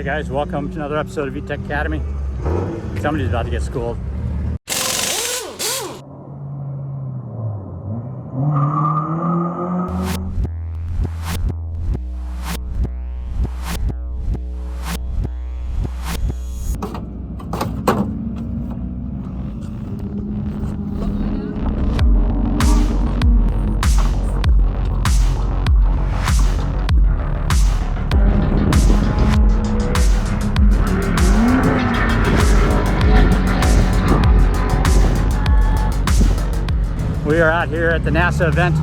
guys, welcome to another episode of VTEC Academy. Somebody's about to get schooled. We are out here at the NASA event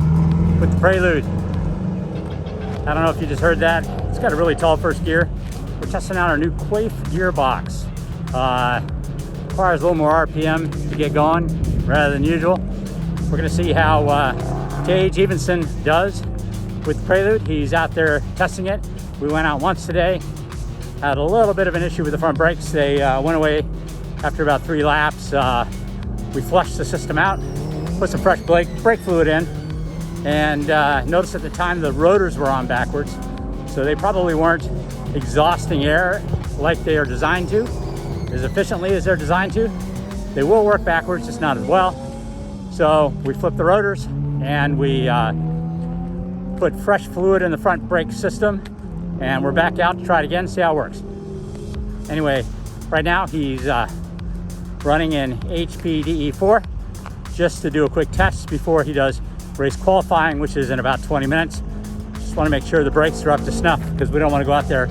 with the Prelude. I don't know if you just heard that. It's got a really tall first gear. We're testing out our new Quaife gearbox. Requires a little more RPM to get going rather than usual. We're gonna see how Tage Evanson does with the Prelude. He's out there testing it. We went out once today. Had a little bit of an issue with the front brakes. They went away after about 3 laps. We flushed the system out, put some fresh brake fluid in, and noticed at the time the rotors were on backwards, so they probably weren't exhausting air like they are designed to, as efficiently as they're designed to. They will work backwards, just not as well. So we flipped the rotors and we put fresh fluid in the front brake system, and we're back out to try it again, see how it works. Anyway, right now he's running in HPDE4 just to do a quick test before he does race qualifying, which is in about 20 minutes. Just want to make sure the brakes are up to snuff because we don't want to go out there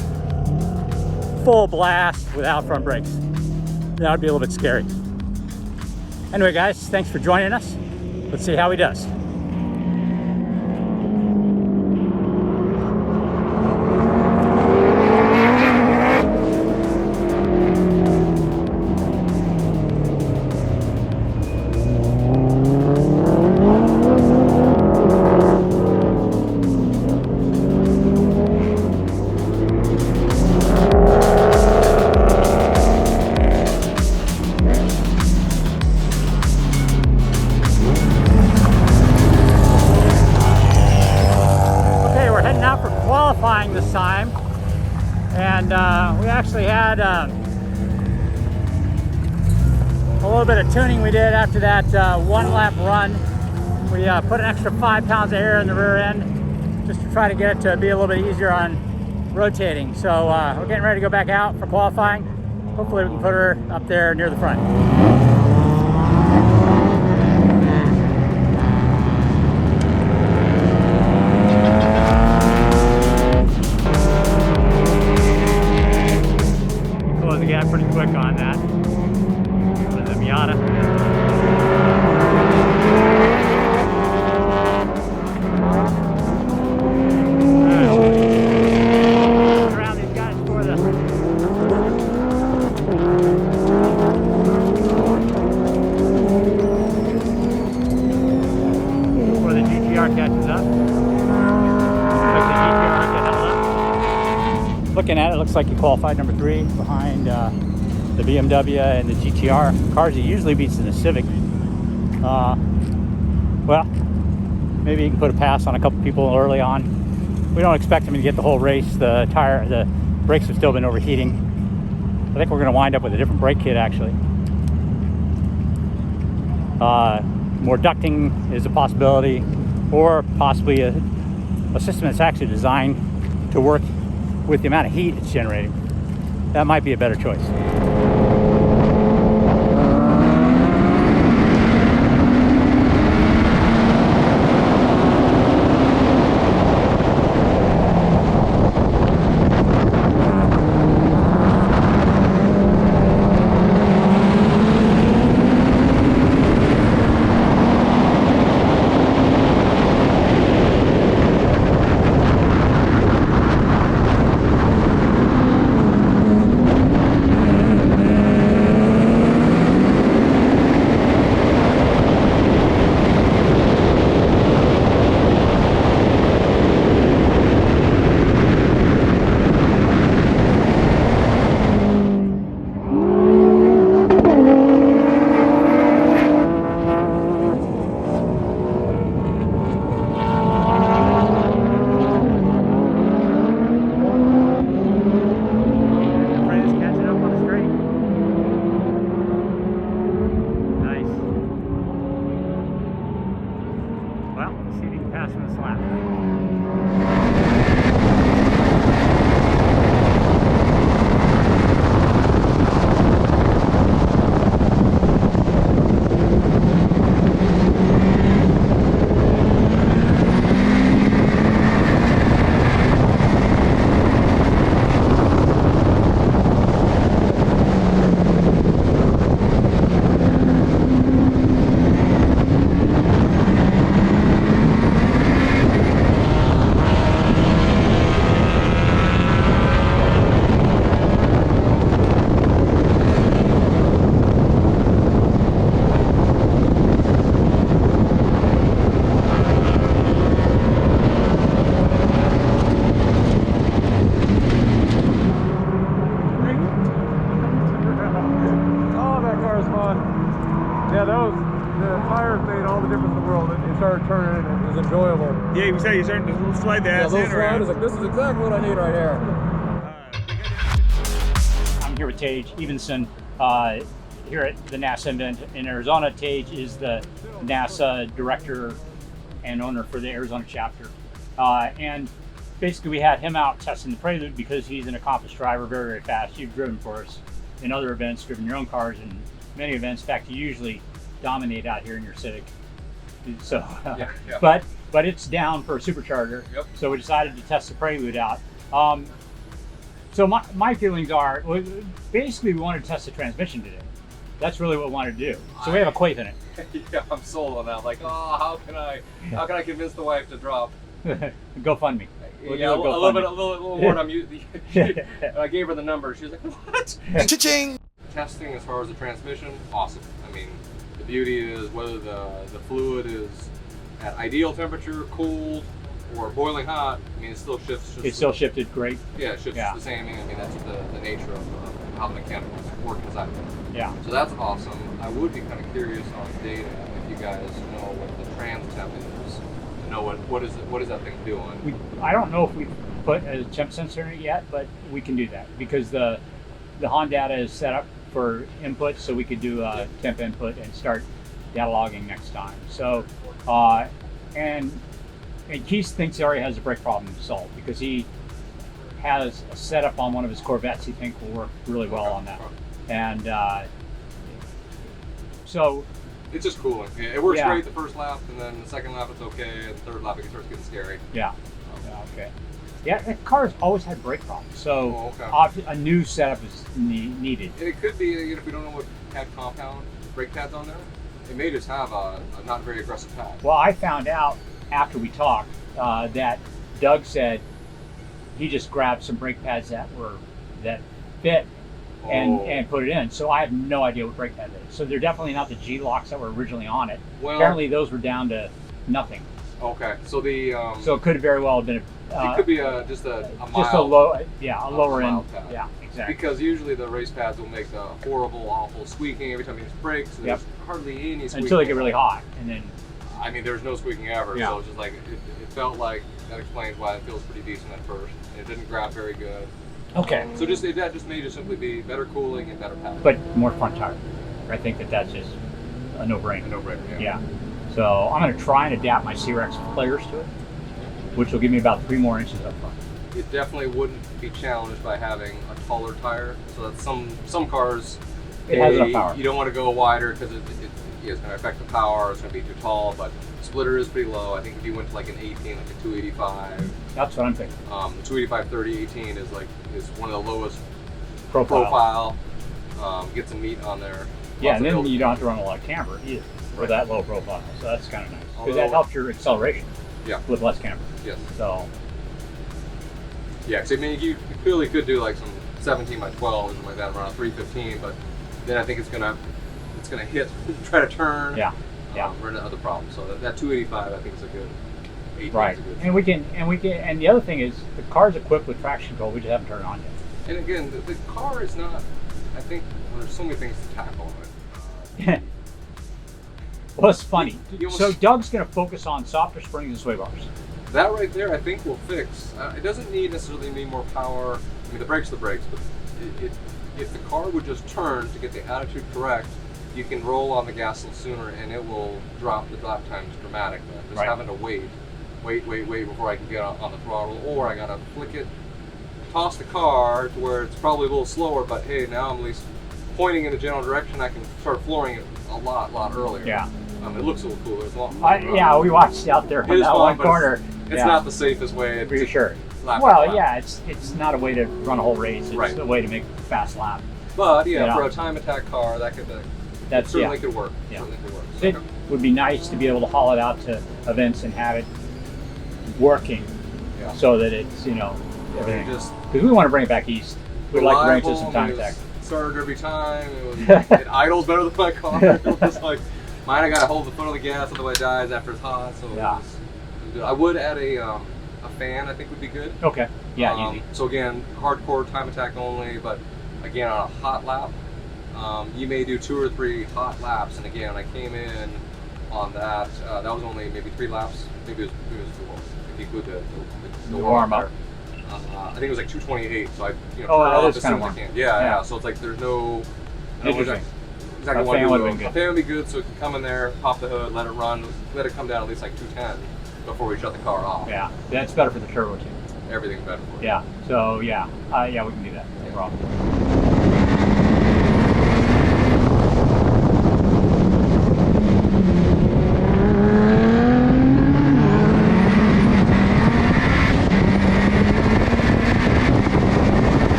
full blast without front brakes. That would be a little bit scary. Anyway, guys, thanks for joining us. Let's see how he does. This time, and we actually had a little bit of tuning we did after that 1 lap run. We put an extra 5 pounds of air in the rear end just to try to get it to be a little bit easier on rotating. So we're getting ready to go back out for qualifying. Hopefully we can put her up there near the front. Pretty quick on that with the Miata. Around these guys for the GTR catches up. Looks like the GTR got held up. Looking at it, looks like he qualified number 3 behind the BMW and the GTR cars. He usually beats in the Civic. Well, maybe he can put a pass on a couple people early on. We don't expect him to get the whole race. The brakes have still been overheating. I think we're going to wind up with a different brake kit actually. More ducting is a possibility, or possibly a system that's actually designed to work with the amount of heat it's generating. That might be a better choice. Well, let's see if he can pass him this lap. Yeah, you said you're starting to slide the ass in around. Like, this is exactly what I need right here. I'm here with Tage Evanson here at the NASA event in Arizona. Tage is the NASA director and owner for the Arizona chapter. And basically we had him out testing the Prelude because he's an accomplished driver, very, very fast. You've driven for us in other events, driven your own cars in many events. In fact, you usually dominate out here in your Civic. So, Yeah. but it's down for a supercharger. Yep. So we decided to test the Prelude out. So my feelings are, basically we wanted to test the transmission today. That's really what we wanted to do. So we have a Quaife in it. Yeah, I'm sold on that. Like, oh, how can I convince the wife to drop? GoFundMe. We'll Yeah, a do little more. I gave her the number. She was like, what? Cha-ching! Testing as far as the transmission, awesome. I mean, the beauty is whether the fluid is at ideal temperature, cold, or boiling hot. I mean, it still shifts. It still shifted great. Yeah, it shifts the same. I mean, that's the nature of how the mechanicals work inside. Yeah. So that's awesome. I would be kind of curious on data if you guys know what the trans temp is. To know what is that thing doing? I don't know if we put a temp sensor in it yet, but we can do that because the HON data is set up for input, so we could do a temp input and start data logging next time. So, and Keith thinks he already has a brake problem solved because he has a setup on one of his Corvettes he thinks will work really well on that. And so it's just cooling. It works great the first lap, and then the second lap it's okay, and the third lap it starts getting scary. Yeah. Okay. Yeah, the car's always had brake problems, so a new setup is needed. And it could be, if we don't know what pad compound brake pads on there, it may just have a not very aggressive pad. Well, I found out after we talked that Doug said he just grabbed some brake pads that fit and put it in. So I have no idea what brake pad it is. So they're definitely not the G-locks that were originally on it. Well, apparently those were down to nothing. Okay, so the so it could very well have been it could be just a mild, just a lower end pad. Yeah, exactly. Because usually the race pads will make the horrible, awful squeaking every time you brake. So there's hardly any squeaking until they get really hot, and then I mean there's no squeaking ever. So it's just like it felt like that explains why it feels pretty decent at first. And it didn't grab very good. Okay. So that just may just simply be better cooling and better pads. But more front tire. I think that's just a no-brainer. A no-brainer. Yeah. So I'm going to try and adapt my C-Rex players to it, which will give me about 3 more inches up front. It definitely wouldn't be challenged by having a taller tire. So that some cars, it has enough power. You don't want to go wider because it's going to affect the power. It's going to be too tall, but the splitter is pretty low. I think if you went to like an 18, like a 285. That's what I'm thinking. The 285 3018 is one of the lowest profile. Get some meat on there. Yeah, and then you don't have to run a lot of camber either for that low profile. So that's kind of nice because that helps your acceleration. Yeah. With less camber. Yes. So. Yeah, because I mean you clearly could do like some 17 by 12 or something like that around a 315, but then I think it's gonna hit, try to turn. Yeah. Run into other problems. So that 285 I think is a good. 18 right. Is a good and we can and the other thing is the car's equipped with traction control. We just haven't turned it on yet. And again, the car is not. I think there's so many things to tackle on it. Well, it's funny. So Doug's going to focus on softer springs and sway bars. That right there, I think, will fix. It doesn't necessarily need more power. I mean, the brakes, but if the car would just turn to get the attitude correct, you can roll on the gas a little sooner, and it will drop the lap times dramatically. I'm just Right. having to wait before I can get on the throttle, or I gotta flick it, toss the car to where it's probably a little slower, but hey, now I'm at least pointing in the general direction. I can start flooring it a lot earlier. Yeah. It looks a little cooler. It's a lot Yeah, we watched out there It on is that fun, one but corner. It's Yeah. not the safest way For to sure. lap Well, after lap. yeah, it's not a way to run a whole race. It's Right. a way to make a fast lap. But yeah, You know. for a time attack car, that could That's certainly could work. Yeah. Certainly could work. It would be nice to be able to haul it out to events and have it working, Yeah. so that it's, you know, everything. Just Because we want to bring it back east. We'd like to bring it to some time reliable, attack. it was started every time. It idles better than my car. It was like mine. I gotta hold the foot on the gas, otherwise it dies after it's hot. So Yeah. it was good. I would add a fan. I think would be good. Okay. Yeah, easy. So again, hardcore time attack only, but again on a hot lap, you may do 2 or 3 hot laps. And again, I came in on that. That was only maybe 3 laps. Maybe it was 4. If you include the warm up. I think it was like 228. So I Oh, turned that off is as kinda soon as I warm. can. Yeah. Yeah. So it's like there's no. I don't know Interesting. exactly A what fan to do. would've been good. A fan would be good, so it can come in there, pop the hood, let it run, let it come down at least like 210 before we shut the car off. Yeah, that's better for the turbo too. Everything's better for it. Yeah. So yeah, we can do that. No problem.